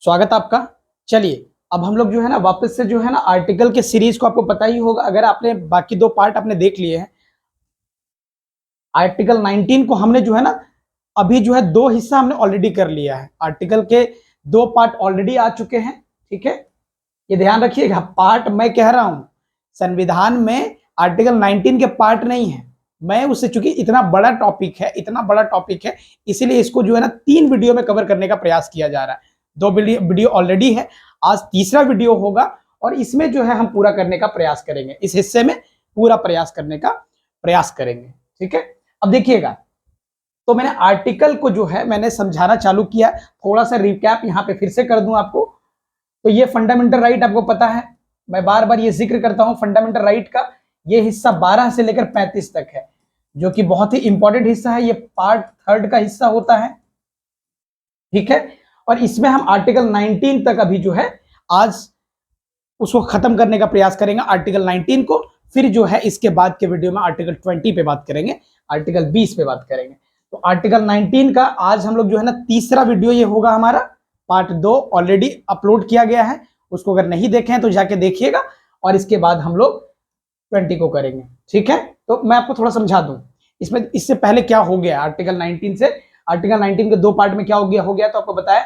स्वागत है आपका। चलिए अब हम लोग जो है ना वापस से जो है ना आर्टिकल के सीरीज को, आपको पता ही होगा अगर आपने बाकी दो पार्ट आपने देख लिए हैं। आर्टिकल 19 को हमने जो है ना अभी जो है दो हिस्सा हमने ऑलरेडी कर लिया है। आर्टिकल के दो पार्ट ऑलरेडी आ चुके हैं, ठीक है। ये ध्यान रखिएगा, पार्ट मैं कह रहा हूं संविधान में आर्टिकल 19 के पार्ट नहीं है। मैं उससे, चूंकि इतना बड़ा टॉपिक है इसीलिए इसको जो है ना 3 वीडियो में कवर करने का प्रयास किया जा रहा है। 2 वीडियो ऑलरेडी है, आज तीसरा वीडियो होगा और इसमें जो है हम पूरा करने का प्रयास करेंगे। इस हिस्से में पूरा प्रयास करने का प्रयास करेंगे, ठीक है। अब देखिएगा, तो मैंने आर्टिकल को जो है मैंने समझाना चालू किया। थोड़ा सा रिकैप यहां पे फिर से कर दूं आपको। तो ये फंडामेंटल राइट आपको पता है, मैं बार बार ये जिक्र करता हूं फंडामेंटल राइट का। ये हिस्सा 12 से लेकर 35 तक है, जो कि बहुत ही इंपॉर्टेंट हिस्सा है। ये पार्ट 3 का हिस्सा होता है, ठीक है। और इसमें हम आर्टिकल 19 तक अभी जो है आज उसको खत्म करने का प्रयास करेंगे, आर्टिकल 19 को। फिर जो है इसके बाद के वीडियो में आर्टिकल 20 पे बात करेंगे, आर्टिकल 20 पे बात करेंगे। तो आर्टिकल 19 का आज हम लोग जो है ना तीसरा वीडियो ये होगा हमारा। पार्ट 2 ऑलरेडी अपलोड किया गया है, उसको अगर नहीं देखे हैं तो जाके देखिएगा। और इसके बाद हम लोग 20 को करेंगे, ठीक है। तो मैं आपको थोड़ा समझा दूं इसमें, इससे पहले क्या हो गया आर्टिकल 19 से। आर्टिकल 19 के 2 पार्ट में क्या हो गया तो आपको बताया।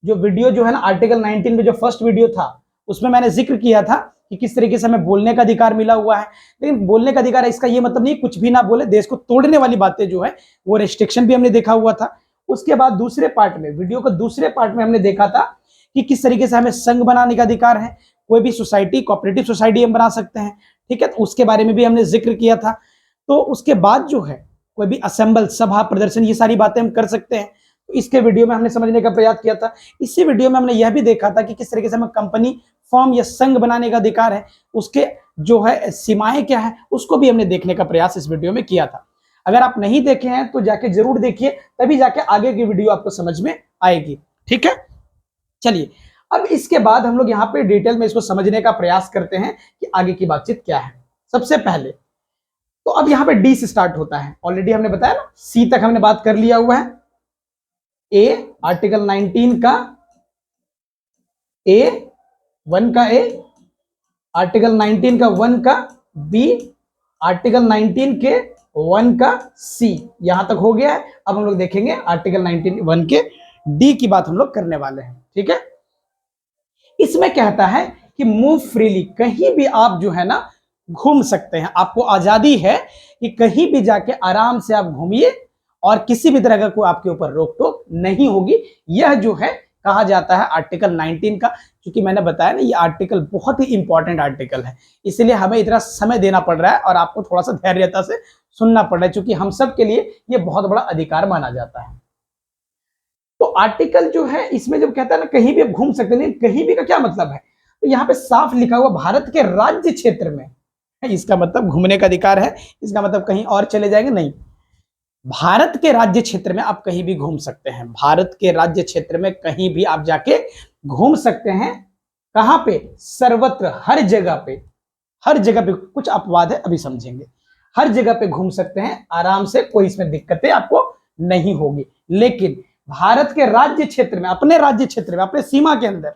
जो वीडियो जो है ना आर्टिकल 19 में जो फर्स्ट वीडियो था उसमें मैंने जिक्र किया था कि किस तरीके से हमें बोलने का अधिकार मिला हुआ है। लेकिन बोलने का अधिकार इसका ये मतलब नहीं कुछ भी ना बोले, देश को तोड़ने वाली बातें जो है वो रेस्ट्रिक्शन भी हमने देखा हुआ था। उसके बाद दूसरे पार्ट में, वीडियो के दूसरे पार्ट में हमने देखा था कि किस तरीके से हमें संघ बनाने का अधिकार है, कोई भी सोसाइटी, कोऑपरेटिव सोसाइटी हम बना सकते हैं, ठीक है। तो उसके बारे में भी हमने जिक्र किया था। तो उसके बाद जो है कोई भी असेंबल, सभा, प्रदर्शन, ये सारी बातें हम कर सकते हैं। तो इसके वीडियो में हमने समझने का प्रयास किया था। इसी वीडियो में हमने यह भी देखा था कि किस तरीके से हमें कंपनी, फर्म या संघ बनाने का अधिकार है, उसके जो है सीमाएं क्या है, उसको भी हमने देखने का प्रयास इस वीडियो में किया था। अगर आप नहीं देखे हैं तो जाके जरूर देखिए, तभी जाके आगे की वीडियो आपको समझ में आएगी, ठीक है। चलिए अब इसके बाद हम लोग यहाँ पे डिटेल में इसको समझने का प्रयास करते हैं कि आगे की बातचीत क्या है। सबसे पहले तो अब यहाँ पे डी से स्टार्ट होता है, ऑलरेडी हमने बताया ना, सी तक हमने बात कर लिया हुआ है। ए, आर्टिकल 19 का ए, 1 का ए, आर्टिकल 19 का 1 का बी, आर्टिकल 19 के 1 का सी, यहां तक हो गया है। अब हम लोग देखेंगे आर्टिकल 19 1 के डी की बात हम लोग करने वाले हैं, ठीक है। इसमें कहता है कि मूव फ्रीली, कहीं भी आप जो है ना घूम सकते हैं, आपको आजादी है कि कहीं भी जाके आराम से आप घूमिए और किसी भी तरह का कोई आपके ऊपर रोक टोक नहीं होगी। यह जो है कहा जाता है आर्टिकल 19 का। क्योंकि मैंने बताया ना ये आर्टिकल बहुत ही इंपॉर्टेंट आर्टिकल है, इसलिए हमें इतना समय देना पड़ रहा है और आपको थोड़ा सा धैर्यता से सुनना पड़ रहा है, क्योंकि हम सब के लिए ये बहुत बड़ा अधिकार माना जाता है। तो आर्टिकल जो है इसमें जब कहता है ना कहीं भी आप घूम सकते हैं, कहीं भी का क्या मतलब है, तो यहाँ पे साफ लिखा हुआ भारत के राज्य क्षेत्र में, इसका मतलब घूमने का अधिकार है, इसका मतलब कहीं और चले जाएंगे नहीं। भारत के राज्य क्षेत्र में आप कहीं भी घूम सकते हैं, भारत के राज्य क्षेत्र में कहीं भी आप जाके घूम सकते हैं। कहां पे? सर्वत्र, हर जगह पे, हर जगह पे। कुछ अपवाद है अभी समझेंगे। हर जगह पे घूम सकते हैं आराम से, कोई इसमें दिक्कतें आपको नहीं होगी। लेकिन भारत के राज्य क्षेत्र में, अपने राज्य क्षेत्र में, अपने सीमा के अंदर,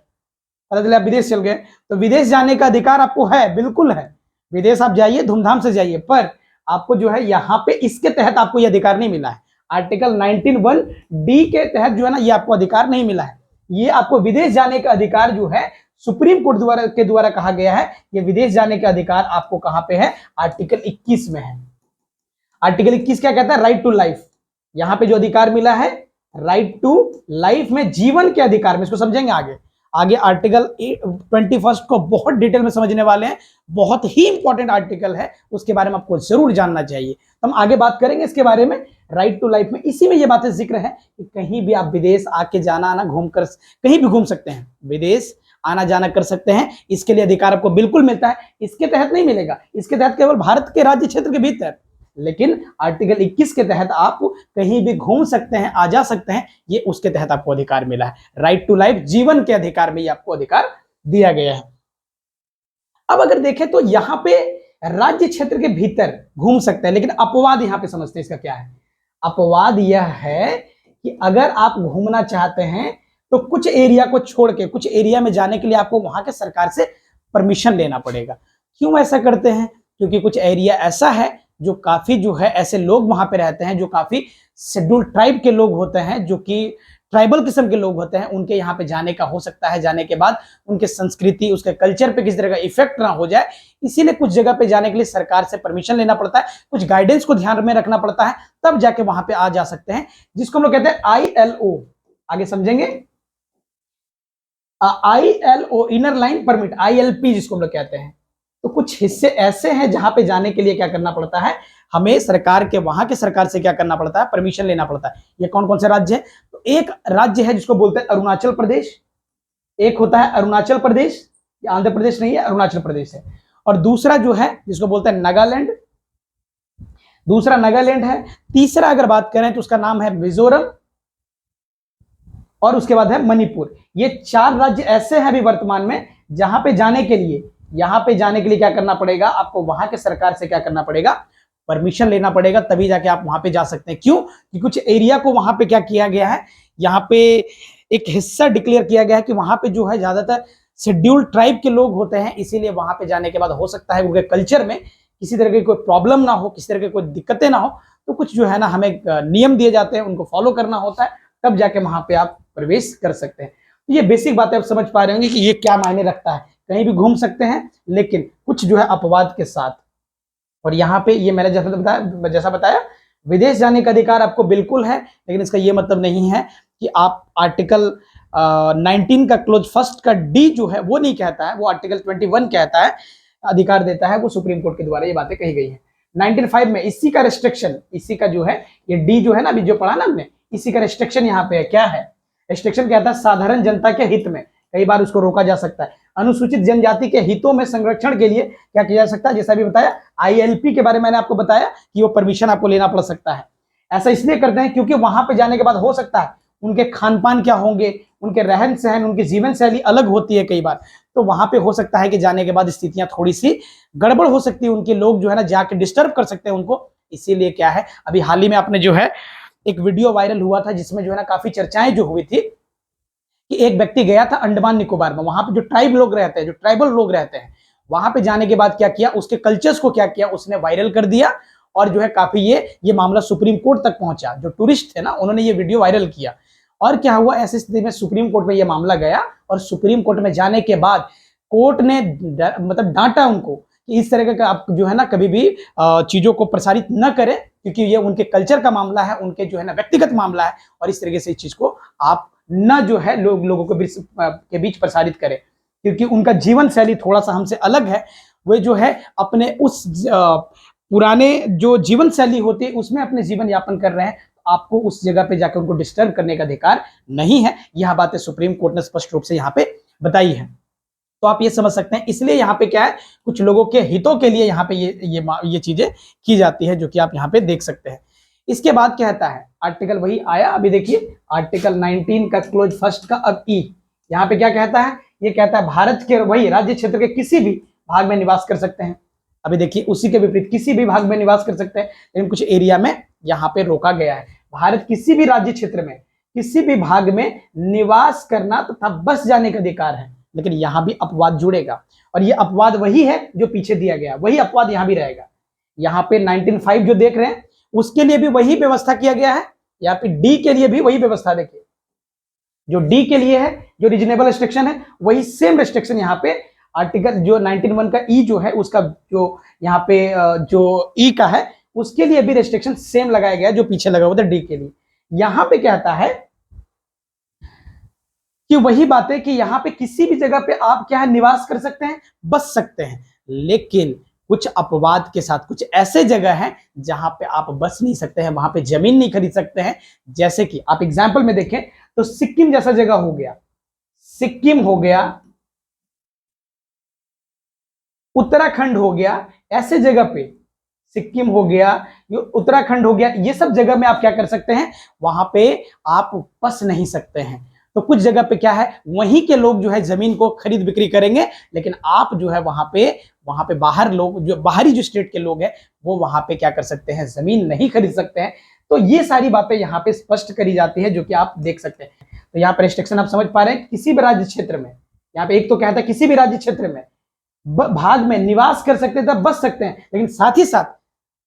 पता चला आप विदेश चल गए तो विदेश जाने का अधिकार आपको है, बिल्कुल है। विदेश आप जाइए, धूमधाम से जाइए, पर आपको जो है यहाँ पे इसके तहत आपको यह अधिकार नहीं मिला है। आर्टिकल 19(1) डी के तहत जो है ना ये आपको अधिकार नहीं मिला है। ये आपको विदेश जाने का अधिकार जो है सुप्रीम कोर्ट द्वारा कहा गया है। ये विदेश जाने का अधिकार आपको कहां पे है? आर्टिकल 21 में है। आर्टिकल 21 क्या कहता है? Right to life. यहां पे जो अधिकार मिला है राइट टू लाइफ में, जीवन के अधिकार में, इसको समझेंगे आगे। आगे आर्टिकल 21 को बहुत डिटेल में समझने वाले हैं, बहुत ही इंपॉर्टेंट आर्टिकल है, उसके बारे में आपको जरूर जानना चाहिए। तो हम आगे बात करेंगे इसके बारे में, राइट टू लाइफ में। इसी में ये बातें जिक्र है कि कहीं भी आप विदेश आके जाना आना घूमकर कहीं भी घूम सकते हैं, विदेश आना जाना कर सकते हैं, इसके लिए अधिकार आपको बिल्कुल मिलता है। इसके तहत नहीं मिलेगा, इसके तहत केवल भारत के राज्य क्षेत्र के भीतर, लेकिन आर्टिकल 21 के तहत आप कहीं भी घूम सकते हैं, आ जा सकते हैं, ये उसके तहत आपको अधिकार मिला है। राइट टू लाइफ, जीवन के अधिकार में ये आपको अधिकार दिया गया है। अब अगर देखें तो यहां पे राज्य क्षेत्र के भीतर घूम सकते हैं, लेकिन अपवाद यहां पे समझते हैं इसका क्या है। अपवाद यह है कि अगर आप घूमना चाहते हैं तो कुछ एरिया को छोड़ के कुछ एरिया में जाने के लिए आपको वहां के सरकार से परमिशन लेना पड़ेगा। क्यों ऐसा करते हैं? क्योंकि कुछ एरिया ऐसा है जो काफी जो है ऐसे लोग वहां पे रहते हैं जो काफी शेड्यूल ट्राइब के लोग होते हैं, जो कि ट्राइबल किस्म के लोग होते हैं, उनके यहाँ पे जाने का हो सकता है, जाने के बाद उनके संस्कृति उसके कल्चर पे किसी तरह का इफेक्ट ना हो जाए, इसीलिए कुछ जगह पे जाने के लिए सरकार से परमिशन लेना पड़ता है, कुछ गाइडेंस को ध्यान में रखना पड़ता है, तब जाके वहां पे आ जा सकते हैं, जिसको हम लोग कहते हैं ILO। आगे समझेंगे, ILO inner line permit, ILP जिसको हम लोग कहते हैं। तो कुछ हिस्से ऐसे हैं जहां पे जाने के लिए क्या करना पड़ता है, हमें सरकार के वहां के सरकार से क्या करना पड़ता है, परमिशन लेना पड़ता है। ये कौन कौन से राज्य है? तो एक राज्य है जिसको बोलते हैं अरुणाचल प्रदेश, एक होता है अरुणाचल प्रदेश, आंध्र प्रदेश नहीं है, अरुणाचल प्रदेश है, और दूसरा जो है जिसको बोलते हैं नागालैंड, दूसरा नागालैंड है, तीसरा अगर बात करें तो उसका नाम है मिजोरम, और उसके बाद है मणिपुर। ये 4 राज्य ऐसे हैं अभी वर्तमान में जहां पे जाने के लिए, यहां पे जाने के लिए क्या करना पड़ेगा, आपको वहां के सरकार से क्या करना पड़ेगा, परमिशन लेना पड़ेगा, तभी जाके आप वहां पे जा सकते हैं। क्यों? कि कुछ एरिया को वहां पे क्या किया गया है, यहाँ पे एक हिस्सा डिक्लेयर किया गया है कि वहां पे जो है ज्यादातर शेड्यूल ट्राइब के लोग होते हैं, इसीलिए वहां पे जाने के बाद हो सकता है उनके कल्चर में किसी तरह की कोई प्रॉब्लम ना हो, किसी तरह की कोई दिक्कतें ना हो, तो कुछ जो है ना हमें नियम दिए जाते हैं, उनको फॉलो करना होता है, तब जाके वहां पे आप प्रवेश कर सकते हैं। तो ये बेसिक बातें आप समझ पा रहे होंगे कि ये क्या मायने रखता है। कहीं भी घूम सकते हैं, लेकिन कुछ जो है अपवाद के साथ। और यहाँ पे ये मैंने जैसा बताया विदेश जाने का अधिकार आपको बिल्कुल है, लेकिन इसका ये मतलब नहीं है कि आप आर्टिकल 19 का क्लोज फर्स्ट का डी जो है वो नहीं कहता है, वो आर्टिकल 21 कहता है, अधिकार देता है, वो सुप्रीम कोर्ट के द्वारा ये बातें कही गई है 1905 में। इसी का रिस्ट्रिक्शन, इसी का जो है ये डी जो है ना, अभी जो पढ़ा ना हमने, इसी का रिस्ट्रिक्शन यहाँ पे है। क्या है रिस्ट्रिक्शन? कहता है साधारण जनता के हित में कई बार उसको रोका जा सकता है, अनुसूचित जनजाति के हितों में संरक्षण के लिए क्या किया जा सकता है, जैसा भी बताया ILP के बारे में मैंने आपको बताया कि वो परमिशन आपको लेना पड़ सकता है। ऐसा इसलिए करते हैं क्योंकि वहां पे जाने के बाद हो सकता है उनके खान पान क्या होंगे, उनके रहन सहन, उनकी जीवन शैली अलग होती है कई बार, तो वहां पे हो सकता है कि जाने के बाद स्थितियां थोड़ी सी गड़बड़ हो सकती है, उनके लोग जो है ना जाके डिस्टर्ब कर सकते हैं उनको। इसीलिए क्या है, अभी हाल ही में आपने जो है एक वीडियो वायरल हुआ था जिसमें जो है ना काफी चर्चाएं जो हुई थी कि एक व्यक्ति गया था अंडमान निकोबार में, वहां पे जो ट्राइब लोग रहते हैं, जो ट्राइबल लोग रहते हैं, वहां पे जाने के बाद क्या किया, उसके कल्चर्स को क्या किया, उसने वायरल कर दिया, और जो है काफी ये मामला सुप्रीम कोर्ट तक पहुंचा। जो टूरिस्ट थे ना, उन्होंने ये वीडियो वायरल किया, और क्या हुआ, ऐसी स्थिति में सुप्रीम कोर्ट में ये मामला गया, और सुप्रीम कोर्ट में जाने के बाद कोर्ट ने मतलब डांटा उनको कि इस तरह का आप जो है ना कभी भी चीजों को प्रसारित न करें, क्योंकि ये उनके कल्चर का मामला है, उनके जो है ना व्यक्तिगत मामला है, और इस तरीके से इस चीज को आप न जो है लोगों के बीच प्रसारित करें, क्योंकि उनका जीवन शैली थोड़ा सा हमसे अलग है। वे जो है अपने उस पुराने जो जीवन शैली होती है उसमें अपने जीवन यापन कर रहे हैं, आपको उस जगह पे जाकर उनको डिस्टर्ब करने का अधिकार नहीं है। यह बातें सुप्रीम कोर्ट ने स्पष्ट रूप से यहाँ पे बताई है, तो आप ये समझ सकते हैं। इसलिए यहाँ पे क्या है, कुछ लोगों के हितों के लिए यहाँ पे ये चीजें की जाती है, जो कि आप यहाँ पे देख सकते हैं। इसके बाद क्या कहता है, आर्टिकल वही आया, अभी देखिए आर्टिकल 19 का क्लोज फर्स्ट का अब ई, यहाँ पे क्या कहता है, ये कहता है भारत के वही राज्य क्षेत्र के किसी भी भाग में निवास कर सकते हैं। अभी देखिए उसी के विपरीत किसी भी भाग में निवास कर सकते हैं, लेकिन कुछ एरिया में यहाँ पे रोका गया है। भारत किसी भी राज्य क्षेत्र में किसी भी भाग में निवास करना तथा बस जाने का अधिकार है, लेकिन यहाँ भी अपवाद जुड़ेगा, और ये अपवाद वही है जो पीछे दिया गया, वही अपवाद यहाँ भी रहेगा। यहाँ पे 1905 जो देख रहे हैं उसके लिए भी वही व्यवस्था किया गया है, यहाँ पे डी के लिए भी वही व्यवस्था, देखिए जो डी के लिए है, जो रीजनेबल रिस्ट्रिक्शन है, वही सेम रिस्ट्रिक्शन यहाँ पे आर्टिकल जो 19(1) का ई जो है, उसका जो यहाँ पे जो ई का है उसके लिए भी रिस्ट्रिक्शन सेम लगाया गया जो पीछे लगा हुआ था डी के लिए। यहाँ पे कहता है कि वही बात है कि यहाँ पे किसी भी जगह पे आप क्या है निवास कर सकते हैं, बस सकते हैं, लेकिन कुछ अपवाद के साथ। कुछ ऐसे जगह हैं जहां पे आप बस नहीं सकते हैं, वहां पे जमीन नहीं खरीद सकते हैं, जैसे कि आप एग्जाम्पल में देखें तो सिक्किम जैसा जगह हो गया, सिक्किम हो गया, उत्तराखंड हो गया, ऐसे जगह पे सिक्किम हो गया, उत्तराखंड हो गया, ये सब जगह में आप क्या कर सकते हैं, वहां पे आप बस नहीं सकते हैं। तो कुछ जगह पे क्या है, वहीं के लोग जो है जमीन को खरीद बिक्री करेंगे, लेकिन आप जो है वहां पे बाहर लोग जो बाहरी जो स्टेट के लोग हैं वो वहां पे क्या कर सकते हैं, जमीन नहीं खरीद सकते हैं। तो ये सारी बातें यहाँ पे स्पष्ट करी जाती है, जो कि आप देख सकते हैं। तो यहाँ पर रिस्ट्रिक्शन आप समझ पा रहे हैं, किसी भी राज्य क्षेत्र में, यहाँ पे एक तो कहता है किसी भी राज्य क्षेत्र में भाग में निवास कर सकते हैं, तब बच सकते हैं, लेकिन साथ ही साथ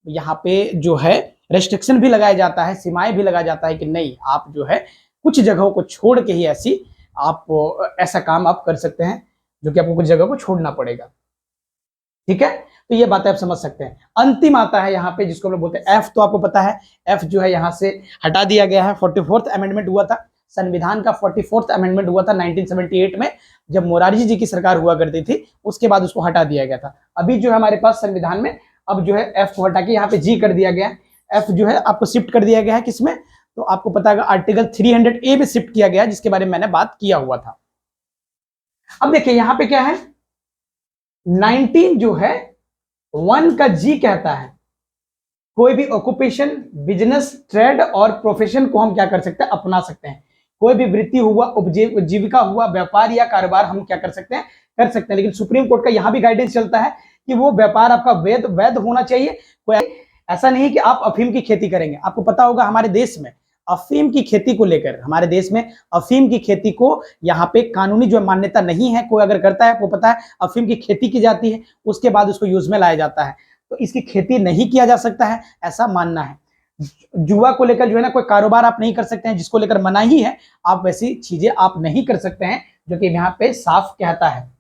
यहाँ पे जो है रेस्ट्रिक्शन भी लगाया जाता है, सीमाएं भी लगाया जाता है कि नहीं, आप जो है कुछ जगहों को छोड़ के ही आप ऐसा काम आप कर सकते हैं, जो कि आपको कुछ जगह को छोड़ना पड़ेगा। ठीक है, तो ये बातें आप समझ सकते हैं। अंतिम आता है यहाँ पे जिसको हम लोग बोलते हैं एफ, तो आपको पता है एफ जो है यहाँ से हटा दिया गया है। 44th अमेंडमेंट हुआ था, संविधान का 44th अमेंडमेंट हुआ था 1978 में, जब मोरारजी जी की सरकार हुआ करती थी, उसके बाद उसको हटा दिया गया था। अभी जो है हमारे पास संविधान में अब जो है एफ को हटा के यहाँ पे जी कर दिया गया है। एफ जो है आपको शिफ्ट कर दिया गया है किसमें, तो आपको पता है आर्टिकल 300A में शिफ्ट किया गया, जिसके बारे में मैंने बात किया हुआ था। अब देखिए यहाँ पे क्या है, 19 जो है 1 का जी कहता है कोई भी ऑक्यूपेशन, बिजनेस, ट्रेड और प्रोफेशन को हम क्या कर सकते हैं, अपना सकते हैं। कोई भी वृत्ति हुआ, उपजीविका हुआ, व्यापार या कारोबार हम क्या कर सकते हैं, कर सकते हैं। लेकिन सुप्रीम कोर्ट का यहां भी गाइडेंस चलता है कि वो व्यापार आपका वैध होना चाहिए। कोई ऐसा नहीं कि आप अफीम की खेती करेंगे। आपको पता होगा हमारे देश में अफीम की खेती को लेकर, हमारे देश में अफीम की खेती को यहाँ पे कानूनी जो मान्यता नहीं है। कोई अगर करता है, वो पता है अफीम की खेती की जाती है, उसके बाद उसको यूज में लाया जाता है, तो इसकी खेती नहीं किया जा सकता है, ऐसा मानना है। जुआ को लेकर जो है ना कोई कारोबार आप नहीं कर सकते हैं, जिसको लेकर मनाही है, आप वैसी चीजें आप नहीं कर सकते हैं, जो कि यहाँ पे साफ कहता है।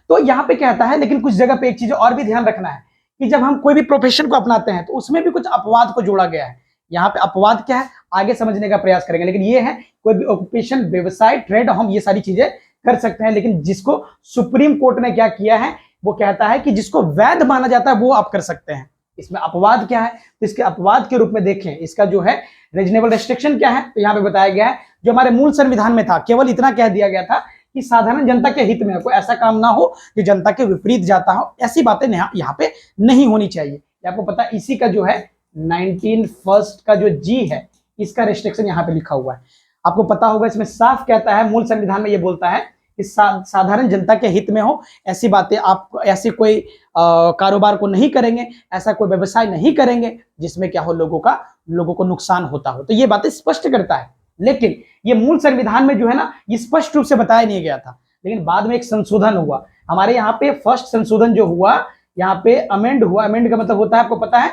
तो यहाँ पे कहता है, लेकिन कुछ जगह पे एक चीज और भी ध्यान रखना है कि जब हम कोई भी प्रोफेशन को अपनाते हैं तो उसमें भी कुछ अपवाद को जोड़ा गया है। यहाँ पे अपवाद क्या है आगे समझने का प्रयास करेंगे, लेकिन ये है कोई भी ऑक्यूपेशन, व्यवसाय, ट्रेड, हम ये सारी चीजें कर सकते हैं। लेकिन जिसको सुप्रीम कोर्ट ने क्या किया है, वो कहता है कि जिसको वैध माना जाता है वो आप कर सकते हैं। इसमें अपवाद क्या है, तो इसके अपवाद के रूप में देखें, इसका जो है रीजनेबल रेस्ट्रिक्शन क्या है, तो यहाँ पे बताया गया है जो हमारे मूल संविधान में था, केवल इतना कह दिया गया था कि साधारण जनता के हित में कोई ऐसा काम ना हो जो जनता के विपरीत जाता हो, ऐसी बातें यहाँ पे नहीं होनी चाहिए। आपको पता है इसी का जो है 19 फर्स्ट का जो जी है, इसका रेस्ट्रिक्शन यहाँ पे लिखा हुआ है। आपको पता होगा इसमें साफ कहता है, मूल संविधान में ये बोलता है कि साधारण जनता के हित में हो, ऐसी बातें आप ऐसे कोई कारोबार को नहीं करेंगे, ऐसा कोई व्यवसाय नहीं करेंगे जिसमें क्या हो लोगों को नुकसान होता हो। तो ये बातें स्पष्ट करता है, लेकिन ये मूल संविधान में जो है ना ये स्पष्ट रूप से बताया नहीं गया था। लेकिन बाद में एक संशोधन हुआ हमारे यहाँ पे, फर्स्ट संशोधन जो हुआ यहाँ पे अमेंड हुआ। अमेंड का मतलब होता है, आपको पता है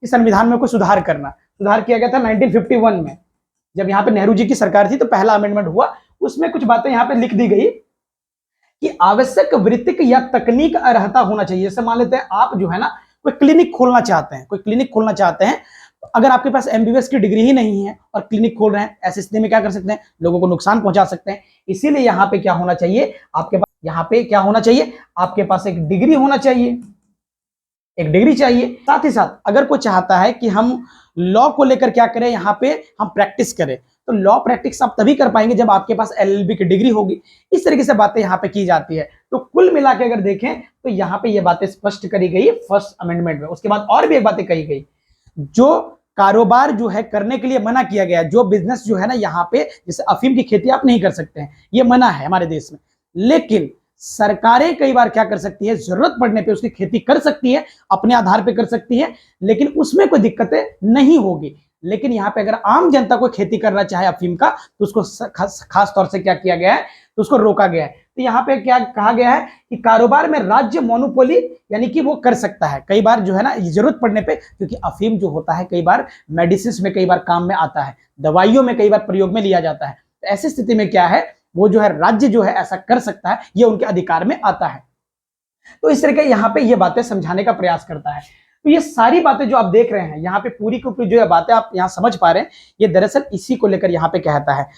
कि संविधान में कोई सुधार करना। सुधार किया गया था 1951 में, जब यहाँ पे नेहरू जी की सरकार थी, तो पहला अमेंडमेंट हुआ। उसमें कुछ बातें यहाँ पे लिख दी गई कि आवश्यक वृत्तिक या तकनीक अर्हता होना चाहिए। जैसे मान लेते हैं आप जो है ना कोई क्लिनिक खोलना चाहते हैं, तो अगर आपके पास एमबीबीएस की डिग्री ही नहीं है और क्लिनिक खोल रहे हैं, ऐसी स्थिति में क्या कर सकते हैं, लोगों को नुकसान पहुंचा सकते हैं। इसीलिए यहाँ पे क्या होना चाहिए, आपके पास यहाँ पे क्या होना चाहिए, आपके पास एक डिग्री होना चाहिए, एक डिग्री चाहिए। साथ ही साथ अगर कोई चाहता है कि हम लॉ को लेकर क्या करें, यहाँ पे हम प्रैक्टिस करें, तो लॉ प्रैक्टिस आप तभी कर पाएंगे जब आपके पास एलएलबी की डिग्री होगी। इस तरीके से बातें यहाँ पे की जाती है। तो कुल मिला के अगर देखें तो यहाँ पे ये बातें स्पष्ट करी गई फर्स्ट अमेंडमेंट में। उसके बाद और भी एक बातें कही गई, जो कारोबार जो है करने के लिए मना किया गया, जो बिजनेस जो है ना यहाँ पे, जैसे अफीम की खेती आप नहीं कर सकते हैं, ये मना है हमारे देश में। लेकिन सरकारें कई बार क्या कर सकती है, जरूरत पड़ने पे उसकी खेती कर सकती है, अपने आधार पे कर सकती है, लेकिन उसमें कोई दिक्कतें नहीं होगी। लेकिन यहाँ पे अगर आम जनता को खेती करना चाहे अफीम का, तो उसको खास तौर से क्या किया गया है, तो उसको रोका गया है। तो यहाँ पे क्या कहा गया है कि कारोबार में राज्य मोनोपोली यानी कि वो कर सकता है कई बार जो है ना जरूरत पड़ने पे, क्योंकि अफीम जो होता है कई बार मेडिसिन में कई बार काम में आता है, दवाइयों में कई बार प्रयोग में लिया जाता है। तो ऐसी स्थिति में क्या है, वो जो है राज्य जो है ऐसा कर सकता है, ये उनके अधिकार में आता है। तो इस तरह के यहाँ पे ये बातें समझाने का प्रयास करता है। तो ये सारी बातें जो आप देख रहे हैं यहाँ पे पूरी की पूरी जो बातें आप यहाँ समझ पा रहे हैं, ये दरअसल इसी को लेकर यहाँ पे कहता है।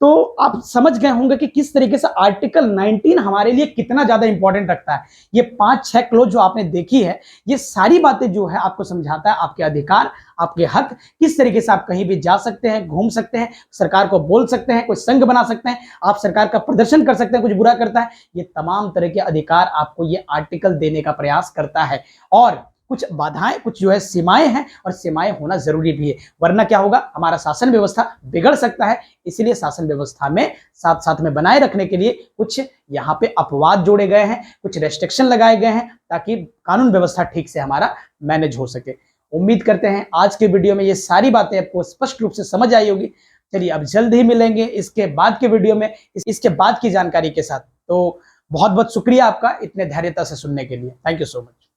तो आप समझ गए होंगे कि किस तरीके से आर्टिकल 19 हमारे लिए कितना ज्यादा इंपॉर्टेंट रखता है। ये 5-6 क्लॉज जो आपने देखी है, ये सारी बातें जो है आपको समझाता है आपके अधिकार, आपके हक, किस तरीके से आप कहीं भी जा सकते हैं, घूम सकते हैं, सरकार को बोल सकते हैं, कोई संघ बना सकते हैं, आप सरकार का प्रदर्शन कर सकते हैं, कुछ बुरा करता है, ये तमाम तरह के अधिकार आपको ये आर्टिकल देने का प्रयास करता है। और कुछ बाधाएं, कुछ जो है सीमाएं हैं, और सीमाएं होना जरूरी भी है, वरना क्या होगा, हमारा शासन व्यवस्था बिगड़ सकता है। इसलिए शासन व्यवस्था में साथ साथ में बनाए रखने के लिए कुछ यहाँ पे अपवाद जोड़े गए हैं, कुछ रेस्ट्रिक्शन लगाए गए हैं, ताकि कानून व्यवस्था ठीक से हमारा मैनेज हो सके। उम्मीद करते हैं आज के वीडियो में ये सारी बातें आपको स्पष्ट रूप से समझ आई होगी। चलिए अब जल्द ही मिलेंगे इसके बाद के वीडियो में इसके बाद की जानकारी के साथ। तो बहुत बहुत शुक्रिया आपका इतने धैर्यता से सुनने के लिए। Thank you so much.